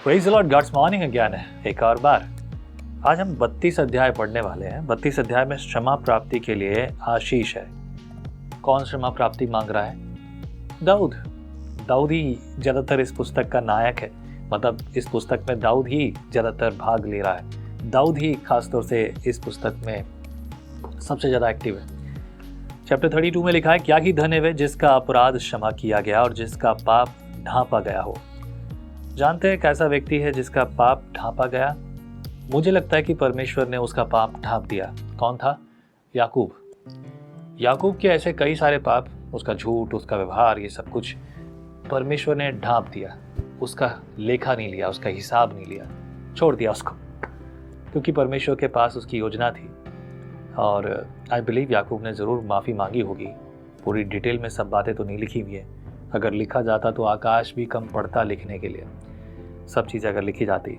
Praise the Lord, God's morning again है एक और बार। आज हम 32 अध्याय पढ़ने वाले हैं। 32 अध्याय में क्षमा प्राप्ति के लिए आशीष है। कौन क्षमा प्राप्ति मांग रहा है? दाऊद। दाऊद ही ज़्यादातर इस पुस्तक का नायक है। मतलब इस पुस्तक में दाऊद ही ज़्यादातर भाग ले रहा है। दाऊद ही खासतौर से इस पुस्तक में सबसे ज़्यादा एक्टिव है। चैप्टर 32 में लिखा है, क्या ही धन्य है जिसका अपराध क्षमा किया गया और जिसका पाप ढांपा गया हो। जानते हैं कैसा व्यक्ति है जिसका पाप ढांपा गया? मुझे लगता है कि परमेश्वर ने उसका पाप ढांप दिया। कौन था? याकूब। याकूब के ऐसे कई सारे पाप, उसका झूठ, उसका व्यवहार, ये सब कुछ परमेश्वर ने ढांप दिया। उसका लेखा नहीं लिया, उसका हिसाब नहीं लिया, छोड़ दिया उसको, क्योंकि परमेश्वर के पास उसकी योजना थी। और आई बिलीव याकूब ने ज़रूर माफ़ी मांगी होगी। पूरी डिटेल में सब बातें तो नहीं लिखी हुई है। अगर लिखा जाता तो आकाश भी कम पड़ता लिखने के लिए, सब चीज़ें अगर लिखी जाती,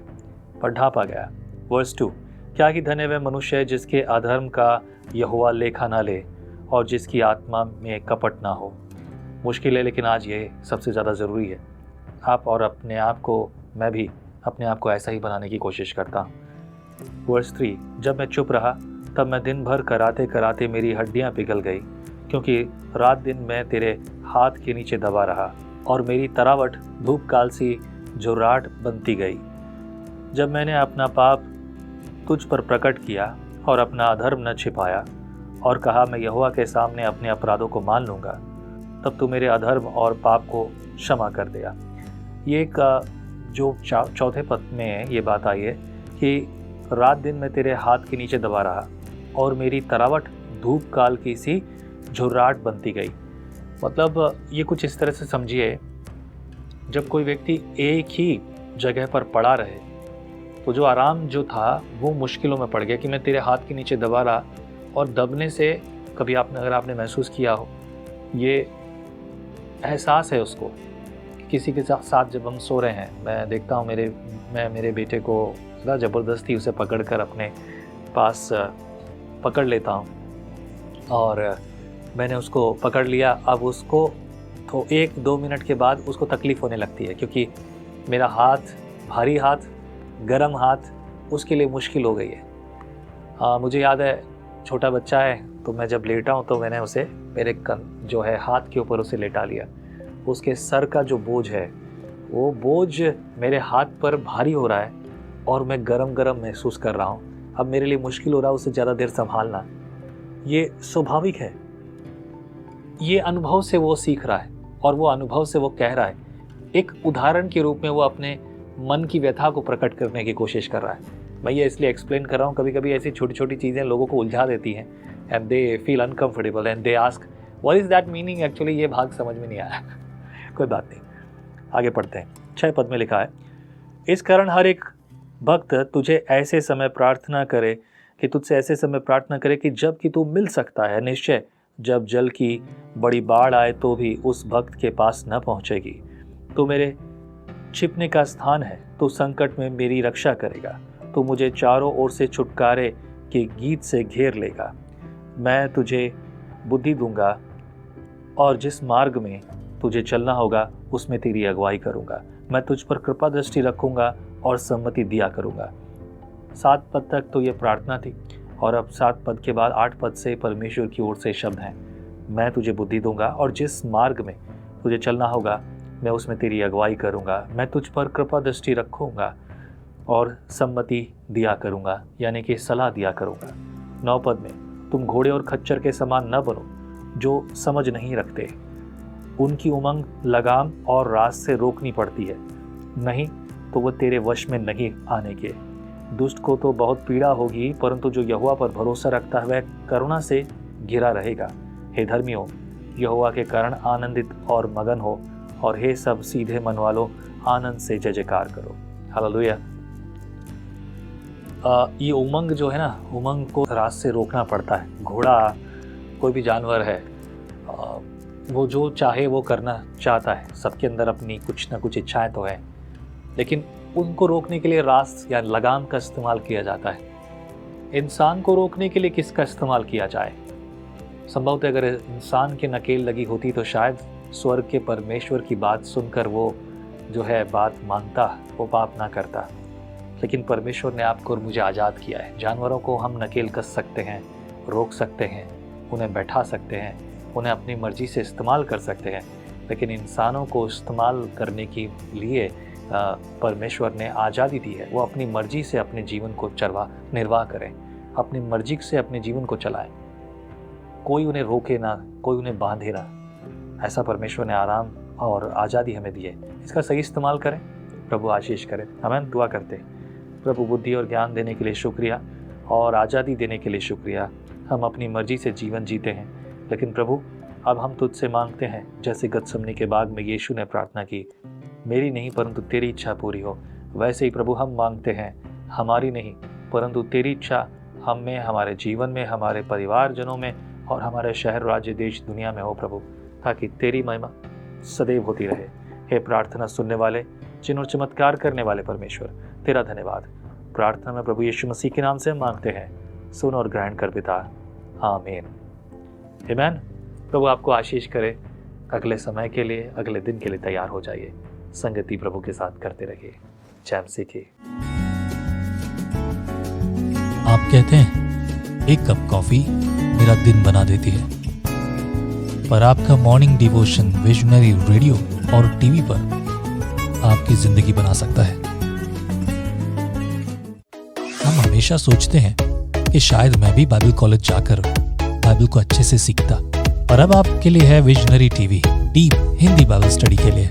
पर ढांपा गया। वर्स 2, क्या ही धन्य वह मनुष्य है जिसके अधर्म का यहोवा लेखा ना ले और जिसकी आत्मा में कपट ना हो। मुश्किल है, लेकिन आज ये सबसे ज़्यादा ज़रूरी है। आप और अपने आप को, मैं भी अपने आप को ऐसा ही बनाने की कोशिश करता हूँ। वर्स 3, जब मैं चुप रहा तब मैं दिन भर कराते कराते मेरी हड्डियाँ पिघल गई, क्योंकि रात दिन मैं तेरे हाथ के नीचे दबा रहा और मेरी तरावट धूप काल सी झुर्राट बनती गई। जब मैंने अपना पाप तुझ पर प्रकट किया और अपना अधर्म न छिपाया और कहा मैं यहोवा के सामने अपने अपराधों को मान लूँगा, तब तू मेरे अधर्म और पाप को क्षमा कर दिया। ये एक जो चौथे पद में ये बात आई है कि रात दिन मैं तेरे हाथ के नीचे दबा रहा और मेरी तरावट धूप काल की सी झुर्राट बनती गई। मतलब ये कुछ इस तरह से समझिए, जब कोई व्यक्ति एक ही जगह पर पड़ा रहे तो जो आराम जो था वो मुश्किलों में पड़ गया कि मैं तेरे हाथ के नीचे दबा रहा। और दबने से कभी अगर आपने महसूस किया हो, ये एहसास है उसको कि किसी के साथ जब हम सो रहे हैं, मैं देखता हूँ मैं मेरे बेटे को ज़रा ज़बरदस्ती उसे पकड़कर अपने पास पकड़ लेता हूँ और मैंने उसको पकड़ लिया। अब उसको तो 1-2 मिनट के बाद उसको तकलीफ़ होने लगती है, क्योंकि मेरा हाथ, भारी हाथ, गर्म हाथ उसके लिए मुश्किल हो गई है। मुझे याद है, छोटा बच्चा है तो मैं जब लेटा हूँ तो मैंने उसे मेरे जो है हाथ के ऊपर उसे लेटा लिया। उसके सर का जो बोझ है वो बोझ मेरे हाथ पर भारी हो रहा है और मैं गरम महसूस कर रहा हूँ। अब मेरे लिए मुश्किल हो रहा है उसे ज़्यादा देर संभालना। ये स्वाभाविक है। ये अनुभव से वो सीख रहा है और वो अनुभव से वो कह रहा है। एक उदाहरण के रूप में वो अपने मन की व्यथा को प्रकट करने की कोशिश कर रहा है। मैं ये इसलिए एक्सप्लेन कर रहा हूँ, कभी कभी ऐसी छोटी छोटी चीज़ें लोगों को उलझा देती हैं and they feel uncomfortable and they ask what is that meaning. Actually ये भाग समझ में नहीं आया। कोई बात नहीं, आगे पढ़ते हैं। 6 पद में लिखा है, इस कारण हर एक भक्त तुझसे ऐसे समय प्रार्थना करे कि जब कि तू मिल सकता है। निश्चय जब जल की बड़ी बाढ़ आए तो भी उस भक्त के पास न पहुँचेगी। तो मेरे छिपने का स्थान है, तो संकट में मेरी रक्षा करेगा। तो मुझे चारों ओर से छुटकारे के गीत से घेर लेगा। मैं तुझे बुद्धि दूंगा और जिस मार्ग में तुझे चलना होगा उसमें तेरी अगुवाई करूंगा। मैं तुझ पर कृपा दृष्टि रखूंगा और सम्मति दिया करूंगा। 7 पद तक तो ये प्रार्थना थी और अब 7 पद के बाद 8 पद से परमेश्वर की ओर से शब्द हैं, मैं तुझे बुद्धि दूंगा और जिस मार्ग में तुझे चलना होगा मैं उसमें तेरी अगुवाई करूंगा। मैं तुझ पर कृपा दृष्टि रखूंगा और सम्मति दिया करूंगा, यानी कि सलाह दिया करूंगा। 9 पद में, तुम घोड़े और खच्चर के समान न बनो जो समझ नहीं रखते। उनकी उमंग लगाम और रास से रोकनी पड़ती है, नहीं तो वो तेरे वश में नहीं आने के। दुष्ट को तो बहुत पीड़ा होगी, परंतु जो यहोवा पर भरोसा रखता है वह करुणा से घिरा रहेगा। हे धर्मियों, यहोवा के कारण आनंदित और मगन हो, और हे सब सीधे मन वालों, आनंद से जय जयकार करो। हालेलुया। ये उमंग जो है ना, उमंग को रास से रोकना पड़ता है। घोड़ा कोई भी जानवर है, वो जो चाहे वो करना चाहता है। सबके अंदर अपनी कुछ ना कुछ इच्छाएं तो है, लेकिन उनको रोकने के लिए रास या लगाम का इस्तेमाल किया जाता है। इंसान को रोकने के लिए किसका इस्तेमाल किया जाए? संभवतः अगर इंसान की नकेल लगी होती तो शायद स्वर्ग के परमेश्वर की बात सुनकर वो जो है बात मानता वो पाप ना करता। लेकिन परमेश्वर ने आपको और मुझे आज़ाद किया है। जानवरों को हम नकेल कस सकते हैं, रोक सकते हैं, उन्हें बैठा सकते हैं, उन्हें अपनी मर्जी से इस्तेमाल कर सकते हैं, लेकिन इंसानों को इस्तेमाल करने के लिए परमेश्वर ने आज़ादी दी है। वो अपनी मर्जी से अपने जीवन को निर्वाह करें, अपनी मर्जी से अपने जीवन को चलाएं। कोई उन्हें रोके ना, कोई उन्हें बांधे ना। ऐसा परमेश्वर ने आराम और आज़ादी हमें दी है। इसका सही इस्तेमाल करें। प्रभु आशीष करें। हमें दुआ करते हैं। प्रभु बुद्धि और ज्ञान देने के लिए शुक्रिया और आज़ादी देने के लिए शुक्रिया। हम अपनी मर्जी से जीवन जीते हैं, लेकिन प्रभु अब हम तुझसे मांगते हैं, जैसे गतसमनी के बाग में यीशु ने प्रार्थना की, मेरी नहीं परंतु तेरी इच्छा पूरी हो, वैसे ही प्रभु हम मांगते हैं, हमारी नहीं परंतु तेरी इच्छा हम में, हमारे जीवन में, हमारे परिवारजनों में और हमारे शहर, राज्य, देश, दुनिया में हो प्रभु, ताकि तेरी महिमा सदैव होती रहे। हे प्रार्थना सुनने वाले, चिन्ह और चमत्कार करने वाले परमेश्वर, तेरा धन्यवाद। प्रार्थना में प्रभु यीशु मसीह के नाम से मांगते हैं, सुन और ग्रहण कर पिता, आमीन। आमीन। प्रभु आपको आशीष करे। अगले समय के लिए, अगले दिन के लिए तैयार हो जाइए। संगति प्रभु के साथ करते रहिए। जय मसीह की। आप कहते हैं एक कप कॉफी मेरा दिन बना देती है, पर आपका मॉर्निंग डिवोशन विजनरी रेडियो और टीवी पर आपकी जिंदगी बना सकता है। हम हमेशा सोचते हैं कि शायद मैं भी बाइबल कॉलेज जाकर बाइबल को अच्छे से सीखता, पर अब आपके लिए है visionary TV, deep Hindi Bible study के लिए।